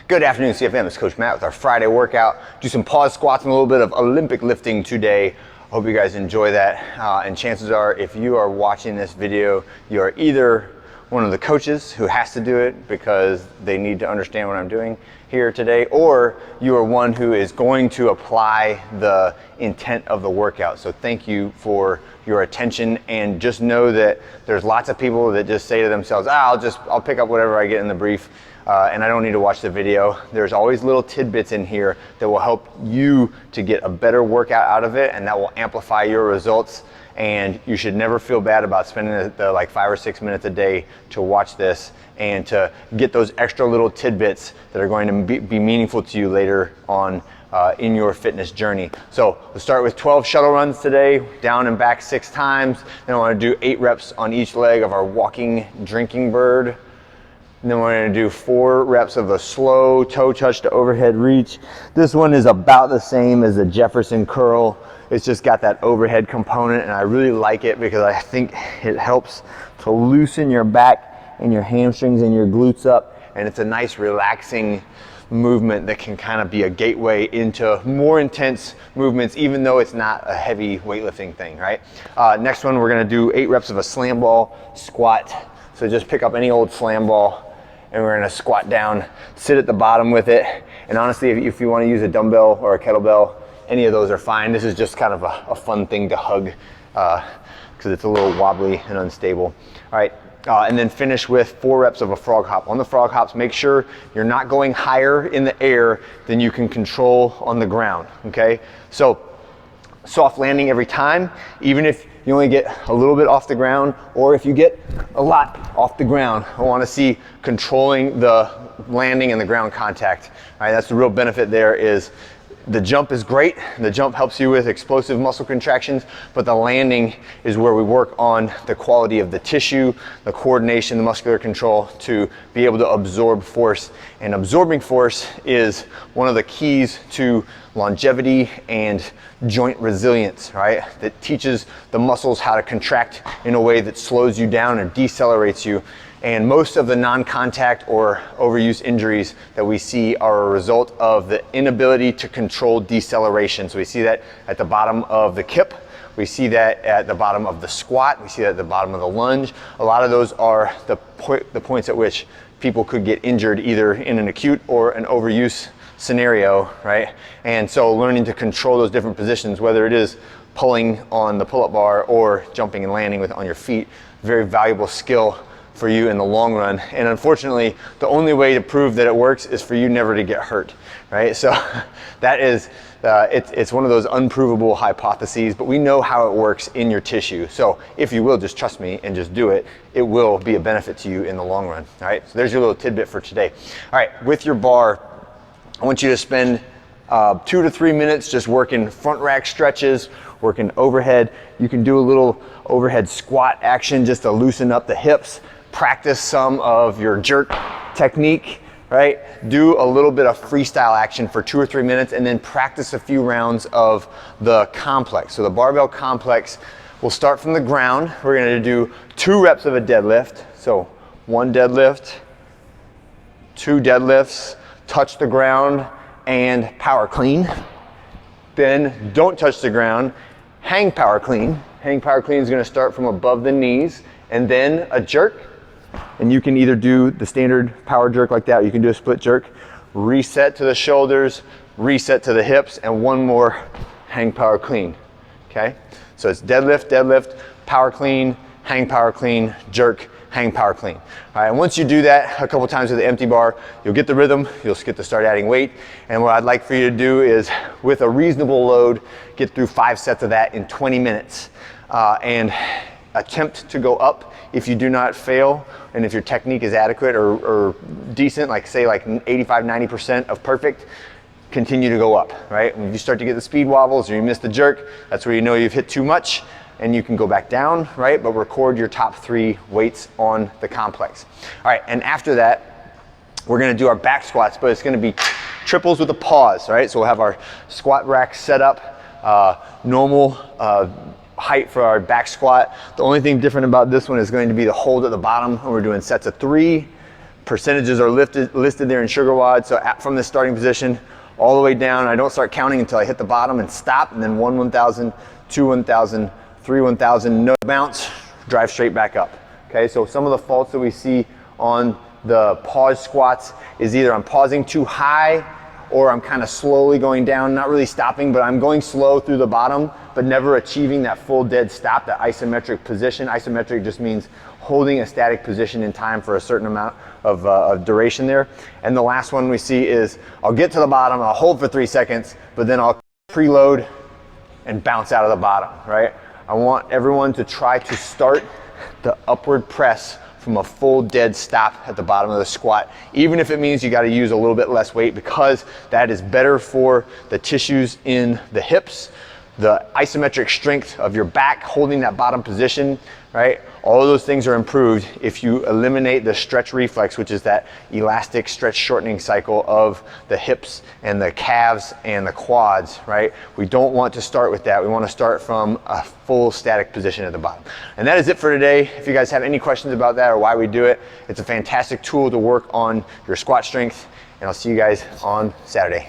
Good afternoon, CFM. It's Coach Matt with our Friday workout. Do some pause squats and a little bit of Olympic lifting today. I hope you guys enjoy that. And chances are, if you are watching this video, you are either one of the coaches who has to do it because they need to understand what I'm doing here today, or you are one who is going to apply the intent of the workout. So thank you for your attention, and just know that there's lots of people that just say to themselves, I'll pick up whatever I get in the brief. And I don't need to watch the video. There's always little tidbits in here that will help you to get a better workout out of it, and that will amplify your results. And you should never feel bad about spending the like 5 or 6 minutes a day to watch this and to get those extra little tidbits that are going to be meaningful to you later on in your fitness journey. So we'll start with 12 shuttle runs today, down and back 6 times. Then I want to do 8 reps on each leg of our walking drinking bird. And then we're going to do 4 reps of a slow toe touch to overhead reach. This one is about the same as the Jefferson curl. It's just got that overhead component, and I really like it because I think it helps to loosen your back and your hamstrings and your glutes up. And it's a nice relaxing movement that can kind of be a gateway into more intense movements, even though it's not a heavy weightlifting thing, right? Next one, we're going to do 8 reps of a slam ball squat. So just pick up any old slam ball, and we're gonna squat down, sit at the bottom with it. And honestly, if you wanna use a dumbbell or a kettlebell, any of those are fine. This is just kind of a fun thing to hug because it's a little wobbly and unstable. All right, and then finish with 4 reps of a frog hop. On the frog hops, make sure you're not going higher in the air than you can control on the ground, okay? So soft landing every time, even if you only get a little bit off the ground, or if you get a lot off the ground. I want to see controlling the landing and the ground contact. All right, that's the real benefit there. Is the jump is great. The jump helps you with explosive muscle contractions, but the landing is where we work on the quality of the tissue, the coordination, the muscular control to be able to absorb force. And absorbing force is one of the keys to longevity and joint resilience, right? That teaches the muscles how to contract in a way that slows you down or decelerates you. And most of the non-contact or overuse injuries that we see are a result of the inability to control deceleration. So we see that at the bottom of the kip, we see that at the bottom of the squat, we see that at the bottom of the lunge. A lot of those are the points at which people could get injured either in an acute or an overuse scenario, right? And so learning to control those different positions, whether it is pulling on the pull-up bar or jumping and landing on your feet, very valuable skill for you in the long run. And unfortunately, the only way to prove that it works is for you never to get hurt, right? So that is, it's one of those unprovable hypotheses, but we know how it works in your tissue. So if you will just trust me and just do it, it will be a benefit to you in the long run, all right? So there's your little tidbit for today. All right, with your bar, I want you to spend 2 to 3 minutes just working front rack stretches, working overhead. You can do a little overhead squat action just to loosen up the hips. Practice some of your jerk technique, right? Do a little bit of freestyle action for 2 or 3 minutes, and then practice a few rounds of the complex. So the barbell complex, we'll start from the ground. We're gonna do 2 reps of a deadlift. So 1 deadlift, 2 deadlifts, touch the ground and power clean. Then don't touch the ground, hang power clean. Hang power clean is gonna start from above the knees, and then a jerk. And you can either do the standard power jerk like that, or you can do a split jerk. Reset to the shoulders, reset to the hips, and 1 more hang power clean, okay? So it's deadlift, deadlift, power clean, hang power clean, jerk, hang power clean. All right, and once you do that a couple times with the empty bar, you'll get the rhythm, you'll get to start adding weight. And what I'd like for you to do is, with a reasonable load, get through 5 sets of that in 20 minutes. And attempt to go up. If you do not fail, and if your technique is adequate or decent, like say like 85, 90% of perfect, continue to go up, right? When you start to get the speed wobbles or you miss the jerk, that's where you know you've hit too much, and you can go back down, right? But record your top 3 weights on the complex. All right, and after that, we're gonna do our back squats, but it's gonna be triples with a pause, right? So we'll have our squat rack set up, normal height for our back squat. The only thing different about this one is going to be the hold at the bottom, and we're doing sets of 3, percentages are listed there in sugar wad. So from the starting position all the way down, I don't start counting until I hit the bottom and stop, and then 1 1,000, 2 1,000, 3 1,000, no bounce, drive straight back up. Okay, so some of the faults that we see on the pause squats is either I'm pausing too high or I'm kind of slowly going down, not really stopping, but I'm going slow through the bottom, but never achieving that full dead stop, that isometric position. Isometric just means holding a static position in time for a certain amount of duration there. And the last one we see is I'll get to the bottom, I'll hold for 3 seconds, but then I'll preload and bounce out of the bottom, right? I want everyone to try to start the upward press from a full dead stop at the bottom of the squat, even if it means you got to use a little bit less weight, because that is better for the tissues in the hips, the isometric strength of your back, holding that bottom position, right? All of those things are improved if you eliminate the stretch reflex, which is that elastic stretch shortening cycle of the hips and the calves and the quads, right? We don't want to start with that. We want to start from a full static position at the bottom. And that is it for today. If you guys have any questions about that or why we do it, it's a fantastic tool to work on your squat strength, and I'll see you guys on Saturday.